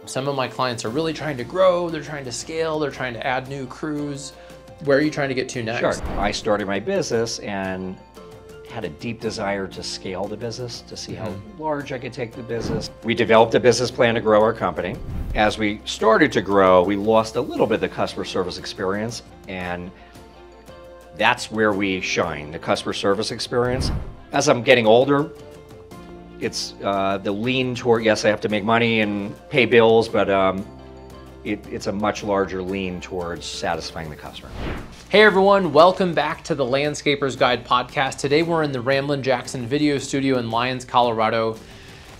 Some of my clients are really trying to grow, they're trying to scale, they're trying to add new crews. Where are you trying to get to next? Sure. I started my business and had a deep desire to scale the business, to see how large I could take the business. We developed a business plan to grow our company. As we started to grow, we lost a little bit of the customer service experience, and that's where we shine, the customer service experience. As I'm getting older, it's the lean toward, yes, I have to make money and pay bills, but it's a much larger lean towards satisfying the customer. Hey everyone, welcome back to the Landscaper's Guide podcast. Today we're in the Ramblin' Jackson video studio in Lyons, Colorado,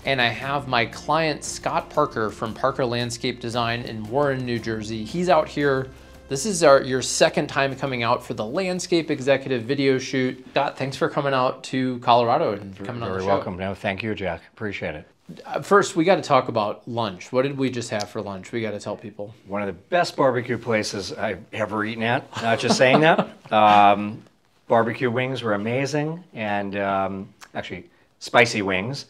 and I have my client Scott Parker from Parker Landscape Design in Warren, New Jersey. He's out here. This is your second time coming out for the Landscape Executive video shoot. Scott, thanks for coming out to Colorado and coming on the show. Very welcome. No, thank you, Jack. Appreciate it. First, we got to talk about lunch. What did we just have for lunch? We got to tell people. One of the best barbecue places I've ever eaten at. Not just saying that. Barbecue wings were amazing, and actually spicy wings,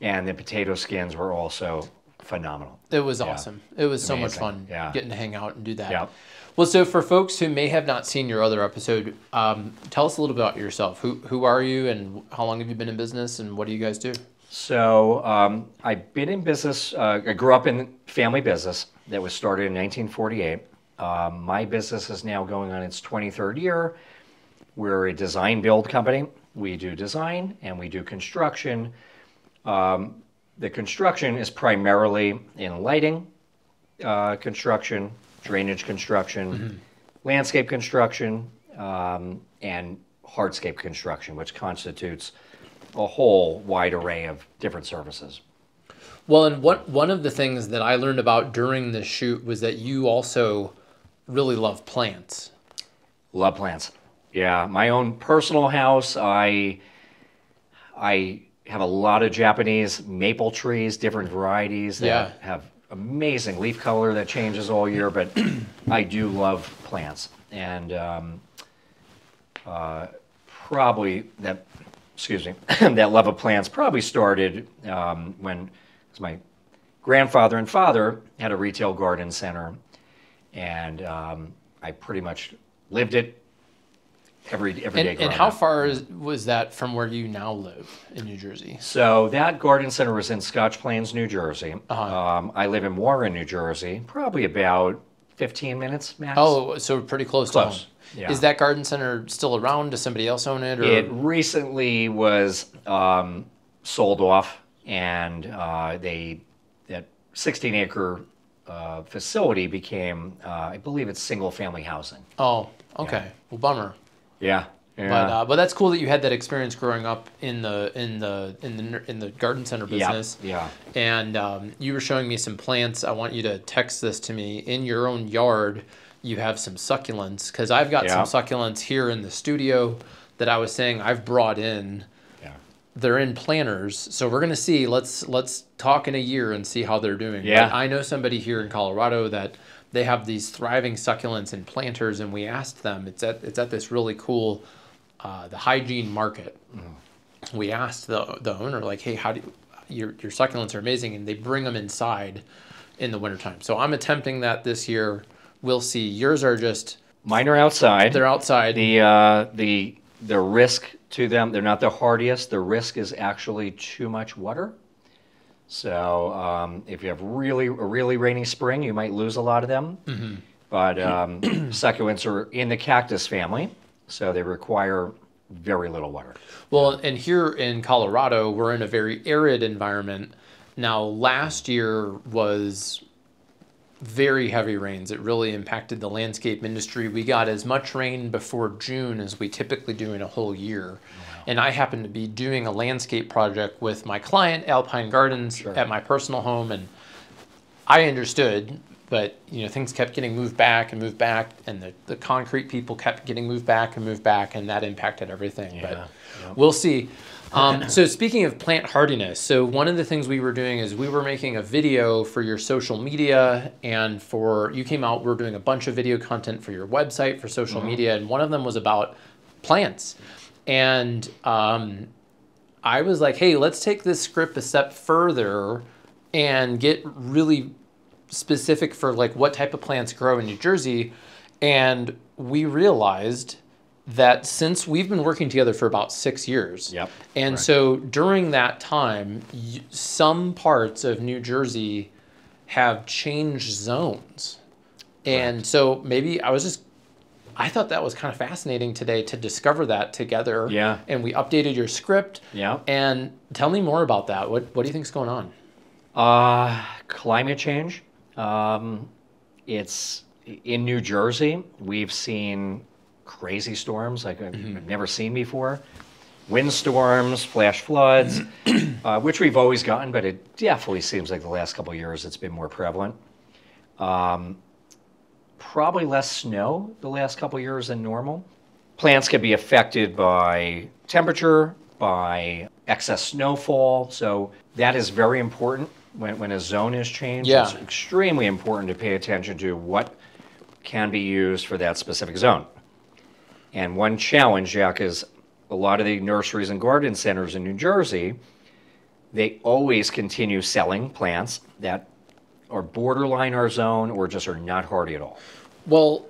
and the potato skins were also phenomenal. It was awesome. It was so much fun getting to hang out and do that. Yeah. Well, so for folks who may have not seen your other episode, tell us a little bit about yourself. Who are you, and how long have you been in business, and what do you guys do? So I've been in business. I grew up in family business that was started in 1948. My business is now going on its 23rd year. We're a design build company. We do design and we do construction. The construction is primarily in lighting construction, drainage construction, landscape construction, and hardscape construction, which constitutes a whole wide array of different services. Well, and one of the things that I learned about during this shoot was that you also really love plants. Love plants. Yeah, my own personal house, I have a lot of Japanese maple trees, different varieties that have amazing leaf color that changes all year, but I do love plants. And probably that love of plants probably started when my grandfather and father had a retail garden center, and I pretty much lived it every day. And how far was that from where you now live in New Jersey? So that garden center was in Scotch Plains, New Jersey. I live in Warren, New Jersey, probably about 15 minutes max. Oh, so pretty close to home. Yeah. Is that garden center still around? Does somebody else own it? Or? It recently was sold off, and that 16-acre facility became, I believe it's single-family housing. Oh, okay. Yeah. Well, bummer. Yeah. But that's cool that you had that experience growing up in the garden center business. Yeah. And you were showing me some plants. I want you to text this to me. In your own yard, you have some succulents, because I've got some succulents here in the studio that I was saying I've brought in. Yeah. They're in planters, so we're gonna see. Let's talk in a year and see how they're doing. Yeah. But I know somebody here in Colorado that they have these thriving succulents in planters, and we asked them. It's at this really cool the hygiene market. We asked the owner, like, hey, how do your succulents are amazing, and they bring them inside in the wintertime. So I'm attempting that this year. We'll see. Yours are just... Mine are outside. They're outside. The risk to them, they're not the hardiest. The risk is actually too much water. So if you have a really rainy spring, you might lose a lot of them. But succulents are in the cactus family, so they require very little water. Well, and here in Colorado, we're in a very arid environment. Now, last year was very heavy rains. It really impacted the landscape industry. We got as much rain before June as we typically do in a whole year. Wow. And I happen to be doing a landscape project with my client, Alpine Gardens, at my personal home, and I understood, but things kept getting moved back, and the concrete people kept getting moved back, and that impacted everything. But we'll see. So speaking of plant hardiness, so one of the things we were doing is we were making a video for your social media, and you came out, we were doing a bunch of video content for your website, for social media, and one of them was about plants. And I was like, hey, let's take this script a step further and get really specific for like what type of plants grow in New Jersey. And we realized that since we've been working together for about 6 years, Yep. and Correct. so during that time, some parts of New Jersey have changed zones. And Correct. so maybe I thought that was kind of fascinating today to discover that together. Yeah. And we updated your script. Yeah. And tell me more about that. What do you think's going on? Climate change. It's in New Jersey. We've seen crazy storms like I've never seen before. Windstorms, flash floods, which we've always gotten, but it definitely seems like the last couple of years it's been more prevalent. Probably less snow the last couple of years than normal. Plants can be affected by temperature, by excess snowfall, so that is very important when a zone is changed. Yeah. It's extremely important to pay attention to what can be used for that specific zone. And one challenge, Jack, is a lot of the nurseries and garden centers in New Jersey, they always continue selling plants that are borderline our zone or just are not hardy at all. Well,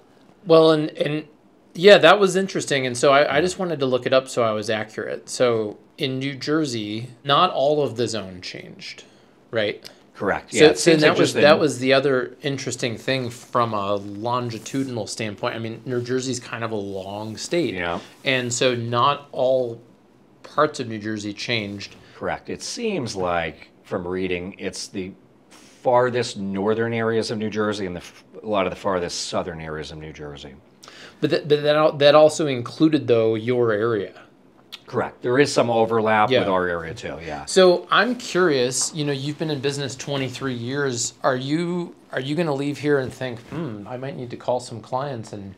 and yeah, that was interesting. And so I just wanted to look it up so I was accurate. So in New Jersey, not all of the zone changed, right? Correct. So, Yeah, it seems like just that was the other interesting thing from a longitudinal standpoint. I mean, New Jersey's kind of a long state. Yeah. And so not all parts of New Jersey changed. correct. It seems like from reading, it's the farthest northern areas of New Jersey and a lot of the farthest southern areas of New Jersey. But that also included, though, your area. Correct. There is some overlap Yeah. with our area too. Yeah. So I'm curious, you've been in business 23 years. Are you going to leave here and think, I might need to call some clients and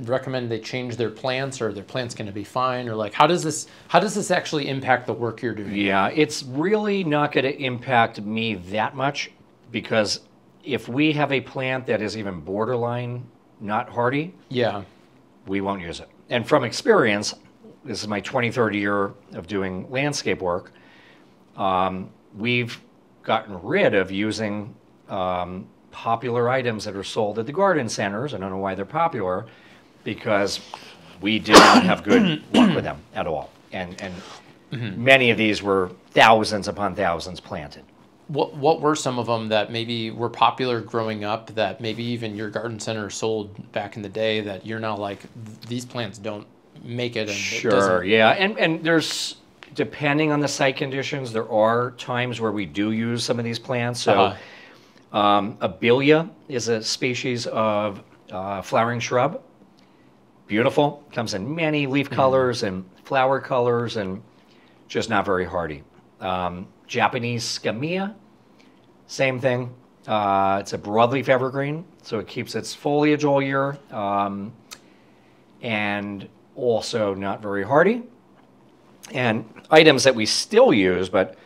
recommend they change their plants, or their plant's going to be fine, or like how does this actually impact the work you're doing? Yeah, it's really not going to impact me that much because if we have a plant that is even borderline not hardy, Yeah. we won't use it. And from experience, this is my 23rd year of doing landscape work, we've gotten rid of using popular items that are sold at the garden centers. I don't know why they're popular, because we did not have good luck with them at all. And many of these were thousands upon thousands planted. What were some of them that maybe were popular growing up that maybe even your garden center sold back in the day that you're now like, these plants don't make it? And Sure, it doesn't... yeah. And there's, depending on the site conditions, there are times where we do use some of these plants. So Abelia is a species of flowering shrub. Beautiful, comes in many leaf colors and flower colors and just not very hardy. Japanese scamia, same thing. It's a broadleaf evergreen, so it keeps its foliage all year, and also not very hardy. And items that we still use, but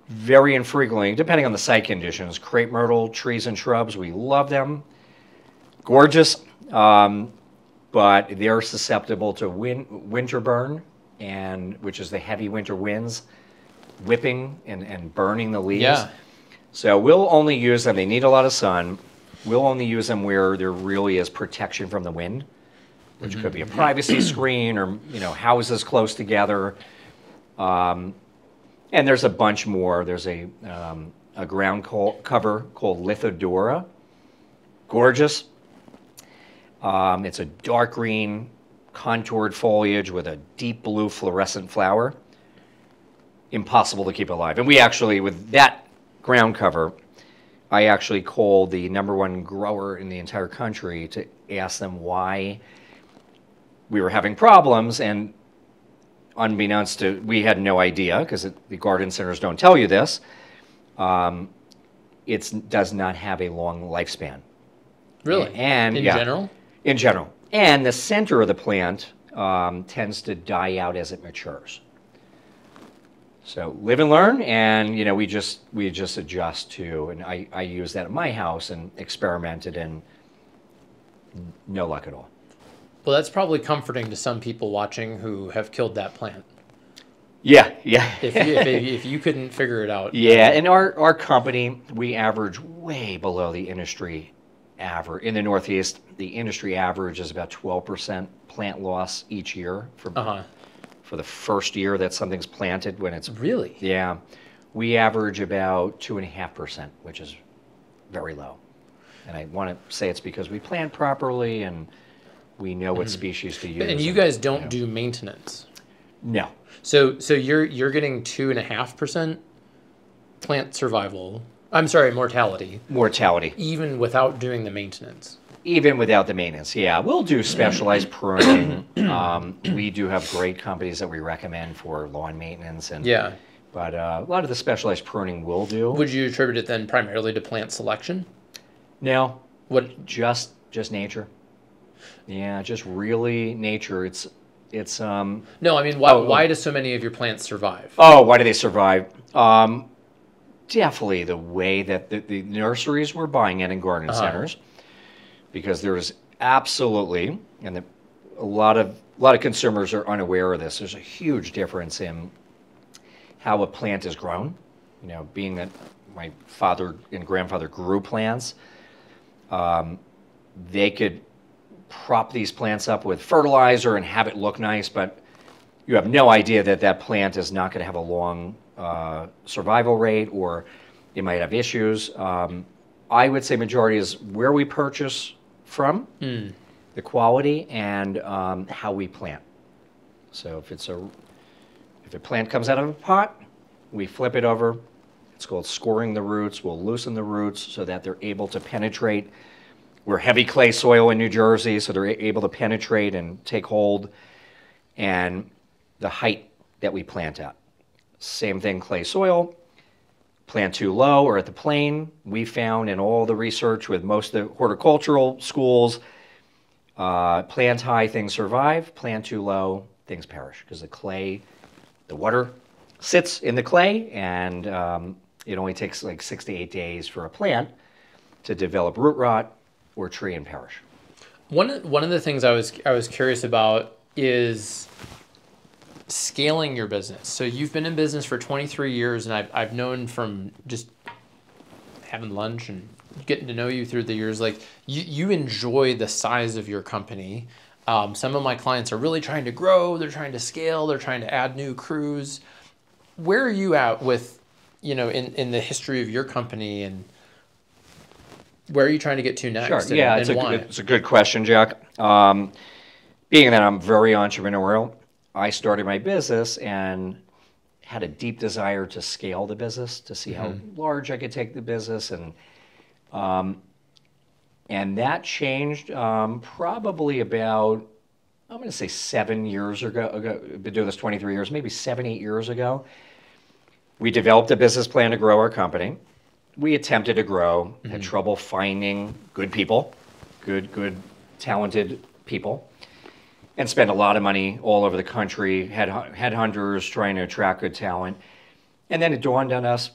very infrequently, depending on the site conditions, crepe myrtle, trees and shrubs, we love them. Gorgeous, but they're susceptible to winter burn, which is the heavy winter winds, whipping and burning the leaves. Yeah. So we'll only use them, they need a lot of sun. We'll only use them where there really is protection from the wind, which could be a privacy screen or houses close together. And there's a bunch more. There's a ground cover called Lithodora. Gorgeous. It's a dark green contoured foliage with a deep blue fluorescent flower. Impossible to keep alive. And we actually, with that ground cover, I actually called the #1 grower in the entire country to ask them why we were having problems. And unbeknownst to, we had no idea, because the garden centers don't tell you this, it does not have a long lifespan. Really? And in yeah, general? In general. And the center of the plant tends to die out as it matures. So live and learn, and we just adjust to, and I use that at my house and experimented, and no luck at all. Well, that's probably comforting to some people watching who have killed that plant. Yeah, yeah. if you couldn't figure it out. Yeah, in our company, we average way below the industry average. In the Northeast, the industry average is about 12% plant loss each year for the first year that something's planted when it's, Really? yeah. We average about 2.5%, which is very low. And I want to say it's because we plant properly and we know what species to use. And you guys don't do maintenance. No. So you're getting 2.5% plant survival. I'm sorry, mortality. Mortality. Even without doing the maintenance. Even without the maintenance, yeah. We'll do specialized pruning. We do have great companies that we recommend for lawn maintenance, and Yeah. but a lot of the specialized pruning we'll do. Would you attribute it then primarily to plant selection? No, What? just nature. Yeah, just really nature. It's No, I mean, why do so many of your plants survive? oh, why do they survive? Definitely the way that the nurseries we're buying in and garden centers, because there's absolutely, and a lot of consumers are unaware of this. There's a huge difference in how a plant is grown. You know, being that my father and grandfather grew plants, they could prop these plants up with fertilizer and have it look nice, but you have no idea that that plant is not going to have a long survival rate, or it might have issues. I would say majority is where we purchase from, the quality, and how we plant. So if a plant comes out of a pot, we flip it over. It's called scoring the roots. We'll loosen the roots so that they're able to penetrate. We're heavy clay soil in New Jersey, so they're able to penetrate and take hold. And the height that we plant at. Same thing, clay soil. Plant too low or at the plane. We found in all the research with most of the horticultural schools, plant high, things survive. Plant too low, things perish, because the clay, the water sits in the clay, and it only takes like 6 to 8 days for a plant to develop root rot or tree and perish. One of the things I was curious about is scaling your business. So you've been in business for 23 years, and I've known from just having lunch and getting to know you through the years, like you enjoy the size of your company. Some of my clients are really trying to grow, they're trying to scale, they're trying to add new crews. Where are you at with, in the history of your company, and where are you trying to get to next? Sure, yeah, it's a good question, Jack. Being that I'm very entrepreneurial, I started my business and had a deep desire to scale the business, to see how large I could take the business, and that changed probably about, I'm going to say 7 years ago. I've been doing this 23 years, maybe 7, 8 years ago. We developed a business plan to grow our company. We attempted to grow, had trouble finding good people, good talented people, and spent a lot of money all over the country, had headhunters trying to attract good talent. And then it dawned on us,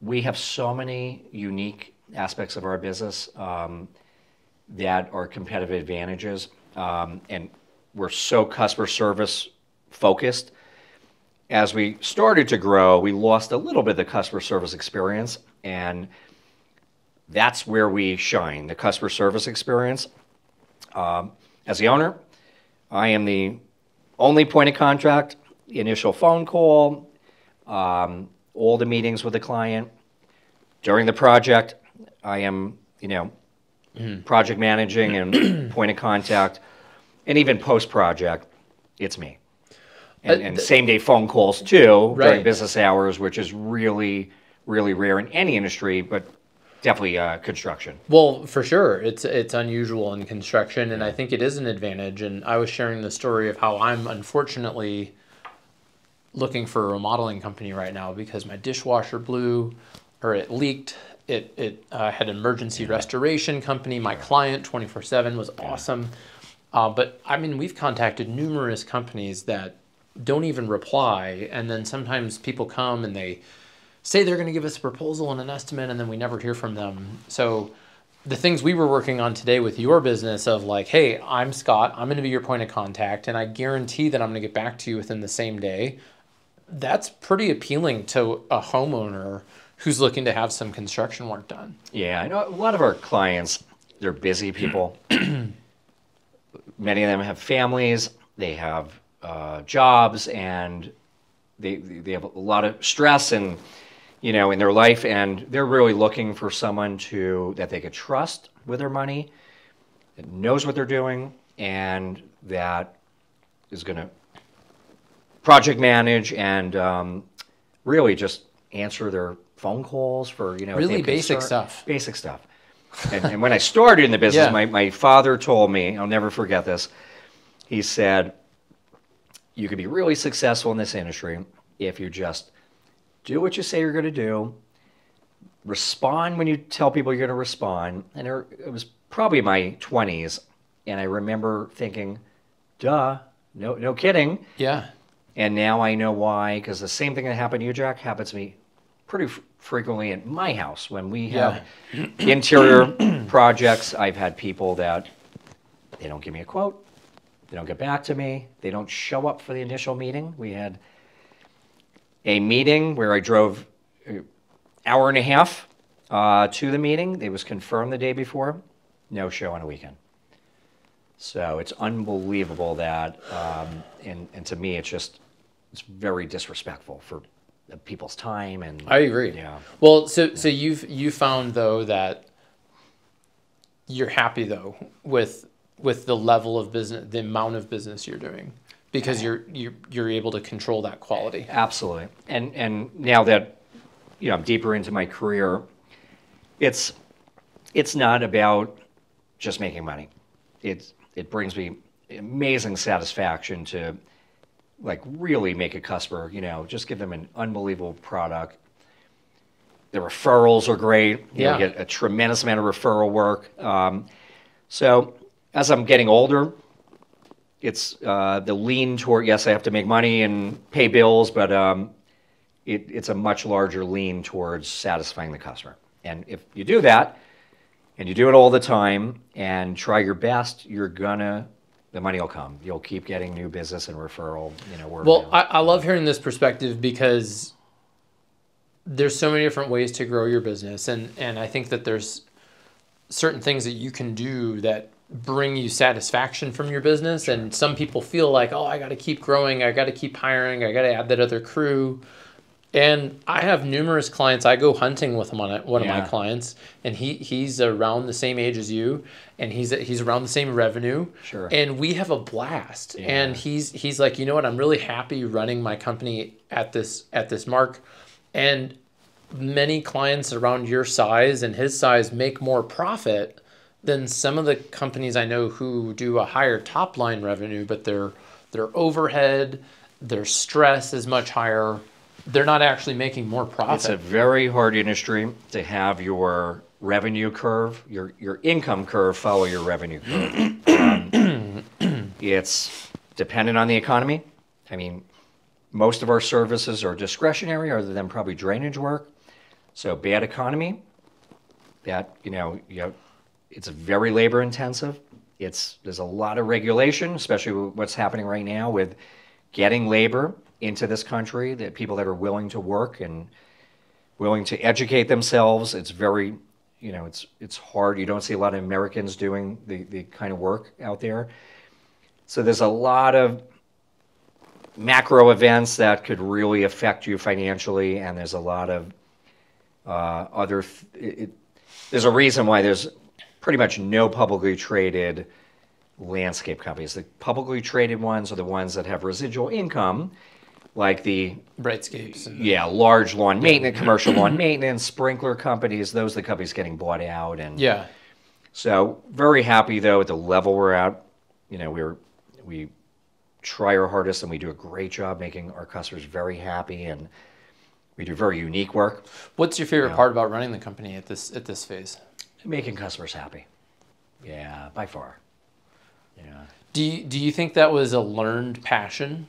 we have so many unique aspects of our business that are competitive advantages, and we're so customer service focused. As we started to grow, we lost a little bit of the customer service experience, and that's where we shine, the customer service experience. As the owner, I am the only point of contact, the initial phone call, all the meetings with the client. During the project, I am, project managing and point of contact, and even post-project, it's me. And same-day phone calls, too, during business hours, which is really, really rare in any industry, but definitely construction. Well, for sure. It's unusual in construction, and I think it is an advantage. And I was sharing the story of how I'm unfortunately looking for a remodeling company right now because my dishwasher blew, or it leaked. It had an emergency restoration company. My client, 24/7, was awesome. But, I mean, we've contacted numerous companies that don't even reply, and then sometimes people come and they say they're going to give us a proposal and an estimate, and then we never hear from them. So the things we were working on today with your business of like, hey, I'm Scott, I'm going to be your point of contact, and I guarantee that I'm going to get back to you within the same day. that's pretty appealing to a homeowner who's looking to have some construction work done. Yeah, I know a lot of our clients, they're busy people. Many of them have families, they have jobs, and they have a lot of stress and in their life, and they're really looking for someone that they could trust with their money, that knows what they're doing, and that is going to project manage and really just answer their phone calls for Really basic stuff. Basic stuff. And when I started in the business, Yeah. my father told me, I'll never forget this. He said, "You could be really successful in this industry if you just do what you say you're going to do, respond when you tell people you're going to respond." And it was probably my 20s, and I remember thinking, "Duh, no kidding." Yeah. And now I know why, because the same thing that happened to you, Jack, happens to me pretty frequently at my house. When we have interior projects, I've had people that they don't give me a quote, they don't get back to me, they don't show up for the initial meeting. We had a meeting where I drove an hour and a half to the meeting. It was confirmed the day before, no show on a weekend. So it's unbelievable that, and to me, it's very disrespectful for people's time. And I agree. Yeah. Well, so you found though that you're happy though with the level of business, the amount of business you're doing, because you're able to control that quality. Absolutely. And now that I'm deeper into my career, it's not about just making money. It brings me amazing satisfaction to really make a customer, just give them an unbelievable product. The referrals are great. You get a tremendous amount of referral work. So as I'm getting older, it's the lean toward, yes, I have to make money and pay bills, but it's a much larger lean towards satisfying the customer. And if you do that, and you do it all the time and try your best, the money will come. You'll keep getting new business and referral, word Well, of mouth. I love hearing this perspective because there's so many different ways to grow your business. And I think that there's certain things that you can do that bring you satisfaction from your business. Sure. And some people feel like, oh, I got to keep growing. I got to keep hiring. I got to add that other crew. And I have numerous clients. I go hunting with one of my clients, and he's around the same age as you, and he's around the same revenue. Sure. And we have a blast. Yeah. And he's like, you know what? I'm really happy running my company at this mark. And many clients around your size and his size make more profit than some of the companies I know who do a higher top line revenue, but their overhead, their stress is much higher. They're not actually making more profit. It's a very hard industry to have your revenue curve, your income curve follow your revenue curve. It's dependent on the economy. I mean, most of our services are discretionary other than probably drainage work. So bad economy, it's very labor intensive. There's a lot of regulation, especially with what's happening right now with getting labor into this country, that people that are willing to work and willing to educate themselves. It's very, it's hard. You don't see a lot of Americans doing the kind of work out there. So there's a lot of macro events that could really affect you financially, and there's a lot of there's a reason why there's pretty much no publicly traded landscape companies. The publicly traded ones are the ones that have residual income, like the Brightscapes. Large lawn maintenance, commercial lawn maintenance, sprinkler companies. Those are the companies getting bought out. And so very happy though at the level we're at. We try our hardest and we do a great job making our customers very happy, and we do very unique work. What's your favorite part about running the company at this phase? Making customers happy. Yeah, by far. Yeah. Do you think that was a learned passion?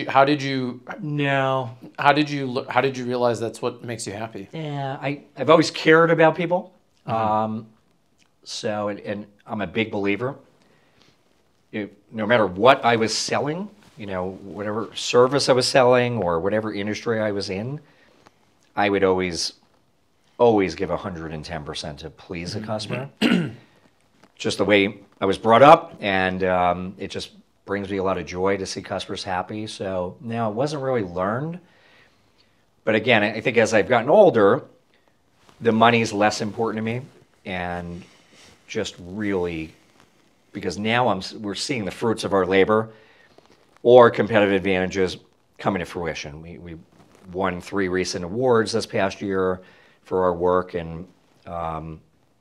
How did you realize that's what makes you happy? Yeah, I've always cared about people. Mm-hmm. And I'm a big believer. No matter what I was selling, you know, whatever service I was selling or whatever industry I was in, I would always give 110% to please the customer. Just the way I was brought up, and it just brings me a lot of joy to see customers happy. So now it wasn't really learned. But again, I think as I've gotten older, the money's less important to me, and just really, because now we're seeing the fruits of our labor or competitive advantages coming to fruition. We won 3 recent awards this past year for our work, and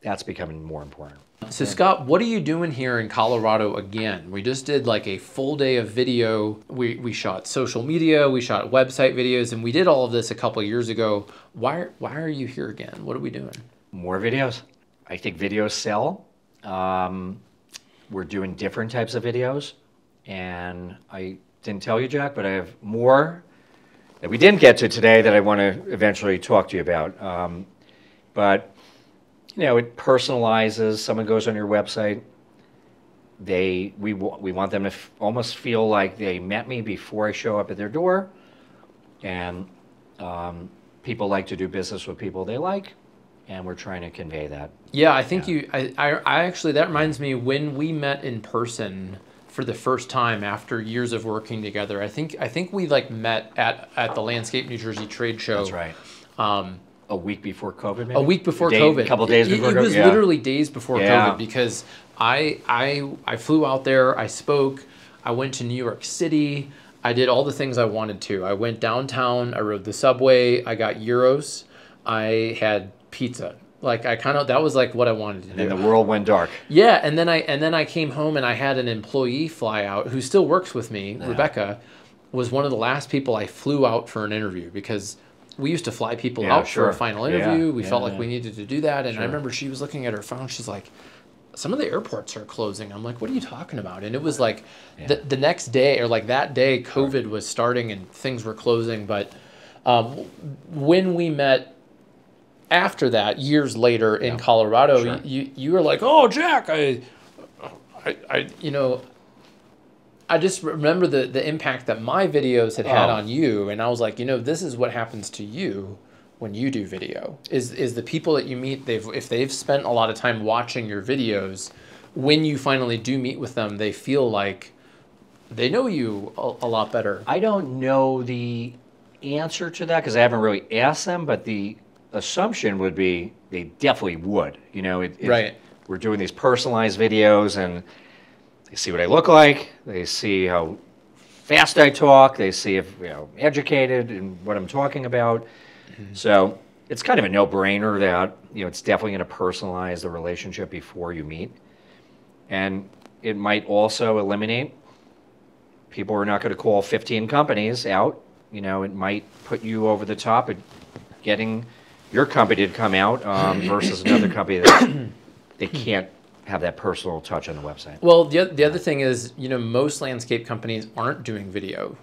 that's becoming more important. So Scott, what are you doing here in Colorado again? We just did like a full day of video. We shot social media, we shot website videos, and we did all of this a couple of years ago. Why are you here again? What are we doing? More videos. I think videos sell. We're doing different types of videos, and I didn't tell you, Jack, but I have more that we didn't get to today that I want to eventually talk to you about. But you know, it personalizes. Someone goes on your website. We want them to almost feel like they met me before I show up at their door, and people like to do business with people they like, and we're trying to convey that. Yeah, I think I actually, that reminds me, when we met in person for the first time after years of working together, I think we like met at the Landscape New Jersey trade show. That's right. A week before COVID, maybe? A week before COVID. A couple days before COVID. It was literally days before COVID, because I flew out there, I spoke, I went to New York City, I did all the things I wanted to. I went downtown, I rode the subway, I got gyros, I had pizza. Like that was like what I wanted to do. And then the world went dark. Yeah, and then I came home and I had an employee fly out who still works with me. Yeah. Rebecca was one of the last people I flew out for an interview, because we used to fly people out for a final interview. We felt like we needed to do that. And I remember she was looking at her phone. She's like, some of the airports are closing. I'm like, what are you talking about? And it was like the next day, or like that day, COVID was starting and things were closing. But when we met after that, years later in Colorado, you were like, oh, Jack, I just remember the impact that my videos had on you, and I was like, this is what happens to you when you do video. Is the people that you meet, if they've spent a lot of time watching your videos, when you finally do meet with them, they feel like they know you a lot better. I don't know the answer to that, because I haven't really asked them, but the assumption would be they definitely would. Right. We're doing these personalized videos, and they see what I look like. They see how fast I talk. They see if educated in what I'm talking about. Mm-hmm. So it's kind of a no-brainer that it's definitely going to personalize the relationship before you meet, and it might also eliminate people who are not going to call 15 companies out. It might put you over the top at getting your company to come out versus another company that they can't have that personal touch on the website. Well, the other thing is, most landscape companies aren't doing video.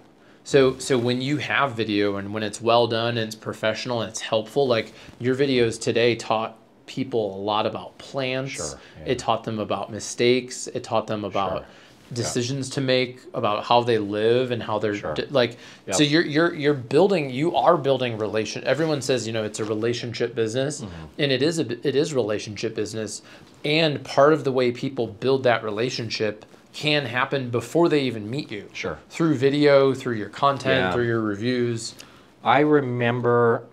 So when you have video, and when it's well done and it's professional and it's helpful, like your videos today taught people a lot about plants. Sure, It taught them about mistakes. It taught them about decisions to make, about how they live and how they're So you are building relation. Everyone says it's a relationship business, and it is relationship business, and part of the way people build that relationship can happen before they even meet you. Sure. Through video, through your content, through your reviews. I remember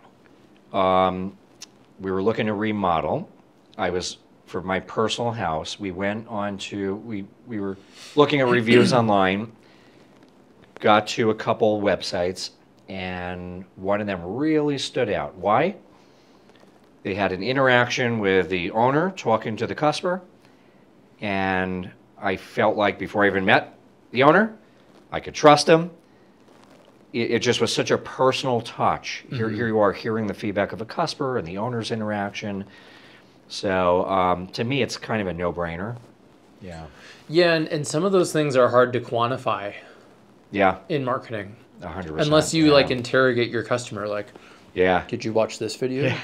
we were looking to remodel. For my personal house, we went on to, we were looking at reviews online, got to a couple websites, and one of them really stood out. Why? They had an interaction with the owner talking to the customer, and I felt like before I even met the owner, I could trust him. It just was such a personal touch. Here you are hearing the feedback of a customer and the owner's interaction. So to me, it's kind of a no-brainer. Yeah. Yeah, and some of those things are hard to quantify. Yeah. In marketing. 100%. Unless you interrogate your customer, like, did you watch this video?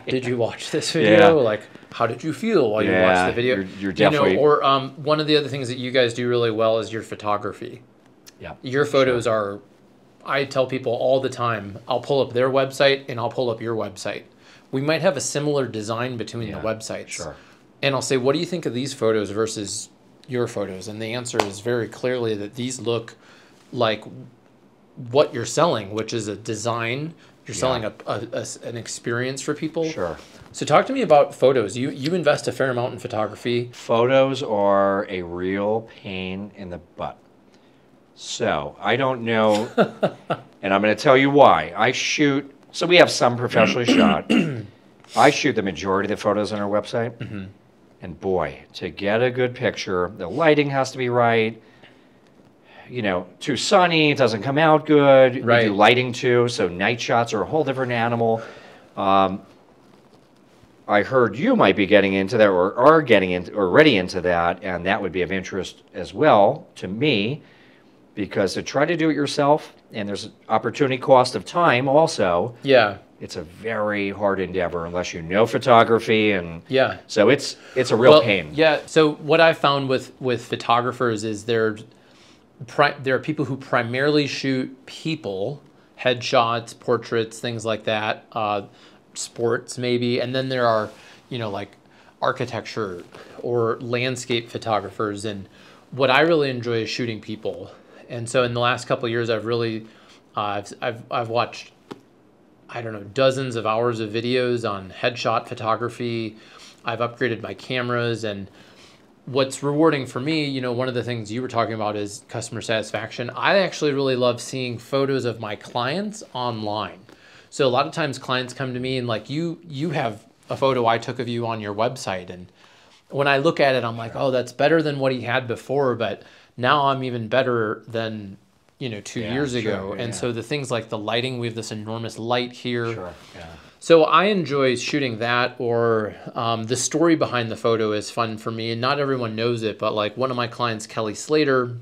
Did you watch this video? Like, how did you feel while you watched the video? You're definitely. Or one of the other things that you guys do really well is your photography. Yeah. Your photos are, I tell people all the time, I'll pull up their website and I'll pull up your website. We might have a similar design between the websites. Sure. And I'll say, what do you think of these photos versus your photos? And the answer is very clearly that these look like what you're selling, which is a design. You're selling an experience for people. Sure. So talk to me about photos. You invest a fair amount in photography. Photos are a real pain in the butt. So I don't know, and I'm going to tell you why. So we have some professionally shot. I shoot the majority of the photos on our website. Mm-hmm. And boy, to get a good picture, the lighting has to be right. You know, too sunny, it doesn't come out good. Right. We do lighting too, so night shots are a whole different animal. I heard you might be getting into that, or are getting into, or already into that, and that would be of interest as well to me, because to try to do it yourself, and there's an opportunity cost of time also. Yeah. It's a very hard endeavor unless you know photography, and yeah. So it's a real pain. Yeah. So what I found with photographers is there are people who primarily shoot people, headshots, portraits, things like that, sports maybe, and then there are, like architecture or landscape photographers. And what I really enjoy is shooting people. And so in the last couple of years, I've really, I've watched, I don't know, dozens of hours of videos on headshot photography. I've upgraded my cameras, and what's rewarding for me, one of the things you were talking about is customer satisfaction. I actually really love seeing photos of my clients online. So a lot of times clients come to me and like, you have a photo I took of you on your website. And when I look at it, I'm like, oh, that's better than what he had before. But now I'm even better than, 2 years ago. And so the things like the lighting, we have this enormous light here. Sure. Yeah. So I enjoy shooting that, or the story behind the photo is fun for me. And not everyone knows it, but like one of my clients, Kelly Slater,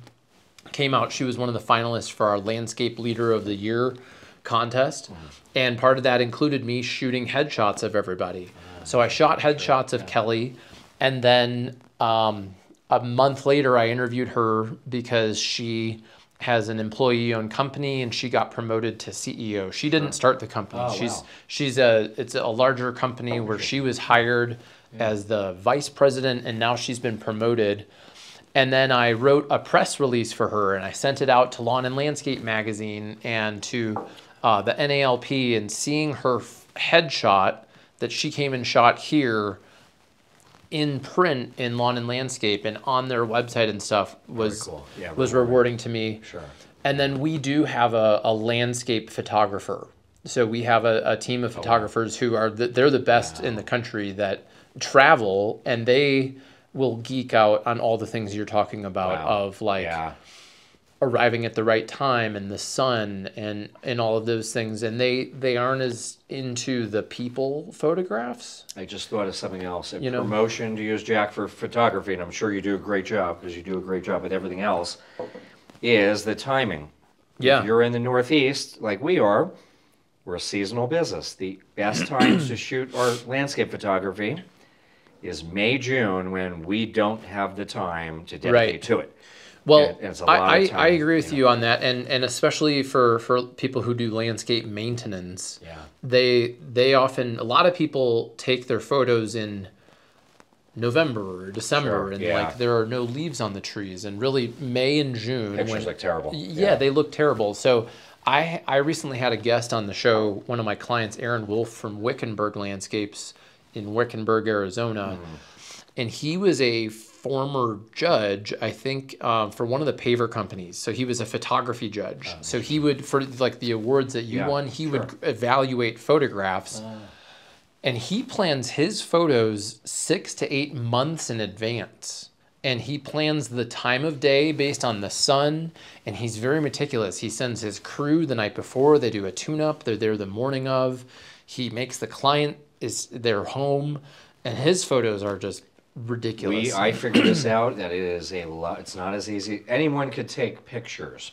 came out. She was one of the finalists for our Landscape Leader of the Year contest. Mm-hmm. And part of that included me shooting headshots of everybody. So I shot headshots of Kelly. And then a month later, I interviewed her because she has an employee-owned company and she got promoted to CEO. She didn't start the company. It's a larger company where she was hired as the vice president, and now she's been promoted. And then I wrote a press release for her, and I sent it out to Lawn and Landscape magazine and to the NALP, and seeing her headshot that she came and shot here in print in Lawn and Landscape and on their website and stuff was cool. was rewarding to me. Sure. And then we do have a landscape photographer. So we have a team of photographers who are they're the best in the country that travel, and they will geek out on all the things you're talking about of like arriving at the right time and the sun and all of those things. And they aren't as into the people photographs. I just thought of something else. A promotion, to use Jack for photography, and I'm sure you do a great job because you do a great job with everything else, is the timing. Yeah. If you're in the Northeast, like we are, we're a seasonal business. The best times to shoot our landscape photography is May, June, when we don't have the time to dedicate to it. Well, it's a lot of time, I agree with you on that, and especially for people who do landscape maintenance, they often, a lot of people take their photos in November or December, and like there are no leaves on the trees, and really May and June pictures look terrible. Yeah, they look terrible. So I recently had a guest on the show, one of my clients, Aaron Wolf from Wickenburg Landscapes in Wickenburg, Arizona, and he was a former judge, I think, for one of the paver companies. So he was a photography judge. So he would, for like the awards that you won, he would evaluate photographs. And he plans his photos 6 to 8 months in advance. And he plans the time of day based on the sun. And he's very meticulous. He sends his crew the night before. They do a tune-up. They're there the morning of. He makes the client is their home. And his photos are just ridiculous. I figured this out, that it is a lot. It's not as easy. Anyone could take pictures.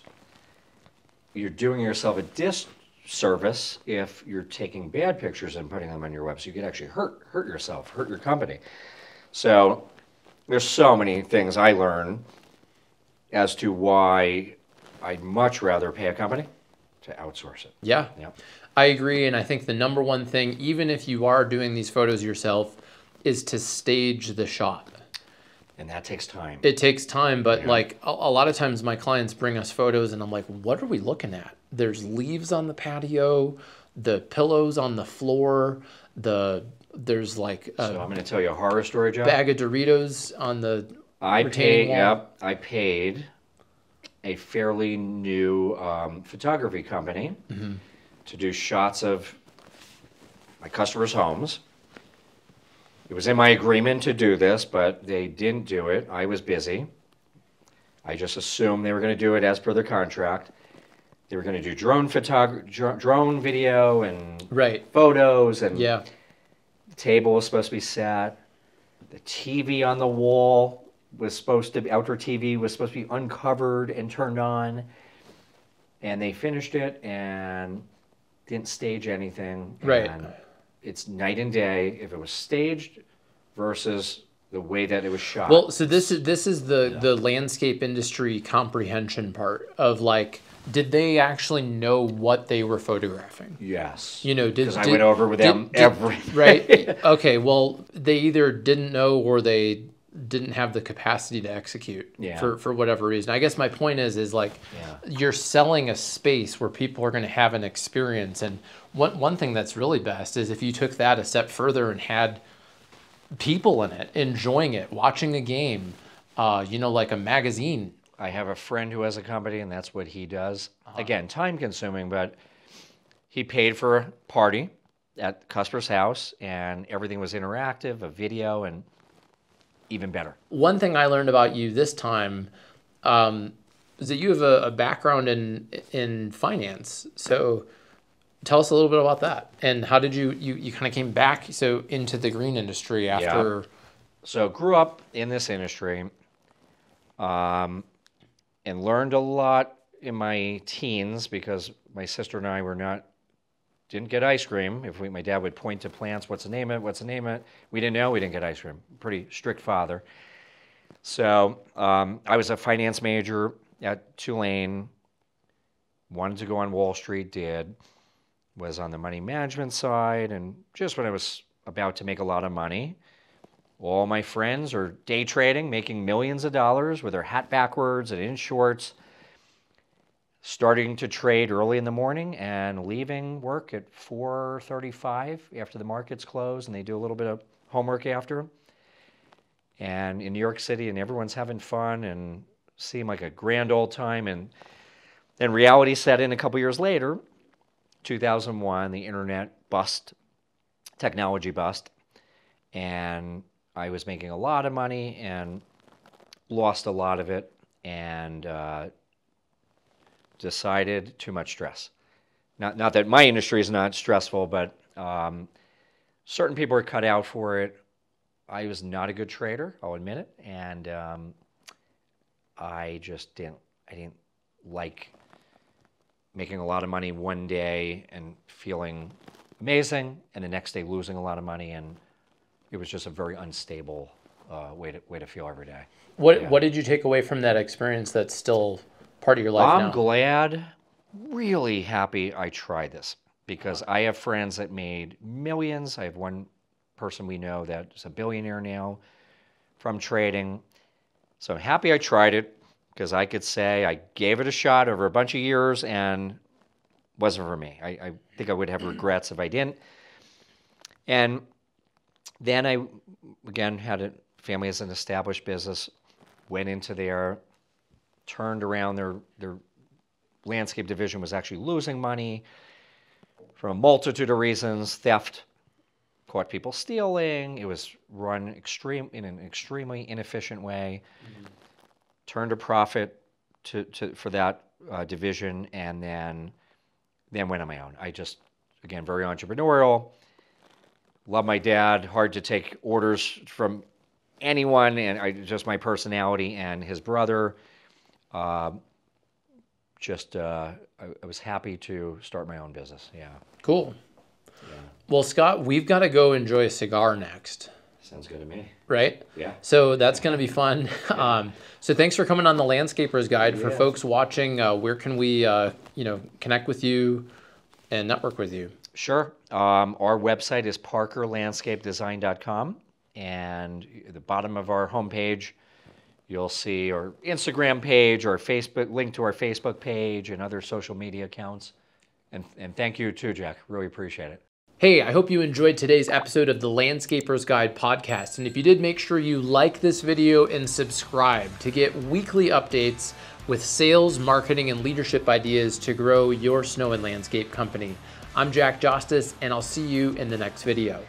You're doing yourself a disservice if you're taking bad pictures and putting them on your website. You could actually hurt yourself, hurt your company. So there's so many things I learn as to why I'd much rather pay a company to outsource it. Yeah. Yep. I agree. And I think the number one thing, even if you are doing these photos yourself, is to stage the shot. And that takes time. It takes time, but Yeah. like a lot of times my clients bring us photos and I'm like, what are we looking at? There's leaves on the patio, the pillows on the floor, there's like So a I'm going to tell you a horror story, Joe. bag of Doritos on the I retaining paid, wall. yep, I paid a fairly new photography company to do shots of my customers' homes. It was in my agreement to do this, but they didn't do it. I was busy. I just assumed they were going to do it as per their contract. They were going to do drone video and Right. photos, and Yeah. the table was supposed to be set. The TV on the wall was supposed to be, outdoor TV was supposed to be uncovered and turned on. And they finished it and didn't stage anything. Right. And it's night and day if it was staged versus the way that it was shot. Well, so this is the landscape industry comprehension part of like, did they actually know what they were photographing? Yes. You know, because I went over with them everything. Right. Okay. Well, they either didn't know or they didn't have the capacity to execute for whatever reason. I guess my point is like you're selling a space where people are going to have an experience. And one thing that's really best is if you took that a step further and had people in it, enjoying it, watching a game, like a magazine. I have a friend who has a company, and that's what he does. Again, time consuming, but he paid for a party at the customer's house, and everything was interactive, a video, and even better. One thing I learned about you this time is that you have a background in finance. So tell us a little bit about that. And how did you kind of came back into the green industry after? Yeah. So grew up in this industry and learned a lot in my teens because my sister and I didn't get ice cream. My dad would point to plants, what's the name of it, what's the name of it? We didn't know, we didn't get ice cream. Pretty strict father. So I was a finance major at Tulane, wanted to go on Wall Street, was on the money management side, and just when I was about to make a lot of money, all my friends are day trading, making millions of dollars with their hat backwards and in shorts, starting to trade early in the morning and leaving work at 4:35 after the markets close, and they do a little bit of homework after. And in New York City, and everyone's having fun and seemed like a grand old time. And then reality set in a couple years later, 2001, the internet bust, technology bust, and I was making a lot of money and lost a lot of it, and decided too much stress. Not that my industry is not stressful, but certain people are cut out for it. I was not a good trader, I'll admit it, and I just didn't like making a lot of money one day and feeling amazing, and the next day losing a lot of money, and it was just a very unstable way to feel every day. What did you take away from that experience that's still part of your life now? I'm glad, really happy I tried this, because I have friends that made millions. I have one person we know that's a billionaire now from trading. So I'm happy I tried it, because I could say I gave it a shot over a bunch of years and wasn't for me. I think I would have regrets if I didn't. And then I, again, had a family as an established business, went into there, turned around their landscape division was actually losing money for a multitude of reasons, theft, caught people stealing. It was run in an extremely inefficient way. Turned a profit for that division, and then went on my own. I just, again, very entrepreneurial. Love my dad. Hard to take orders from anyone, and just my personality and his brother. I was happy to start my own business. Yeah. Cool. Yeah. Well, Scott, we've got to go enjoy a cigar next. Sounds good to me. Right? Yeah. So that's going to be fun. So thanks for coming on the Landscaper's Guide. For Yeah. folks watching, where can we, connect with you and network with you? Sure. Our website is parkerlandscapedesign.com, and at the bottom of our homepage, you'll see our Instagram page, our Facebook link to our Facebook page, and other social media accounts. And thank you too, Jack. Really appreciate it. Hey, I hope you enjoyed today's episode of the Landscaper's Guide podcast. And if you did, make sure you like this video and subscribe to get weekly updates with sales, marketing, and leadership ideas to grow your snow and landscape company. I'm Jack Jostes, and I'll see you in the next video.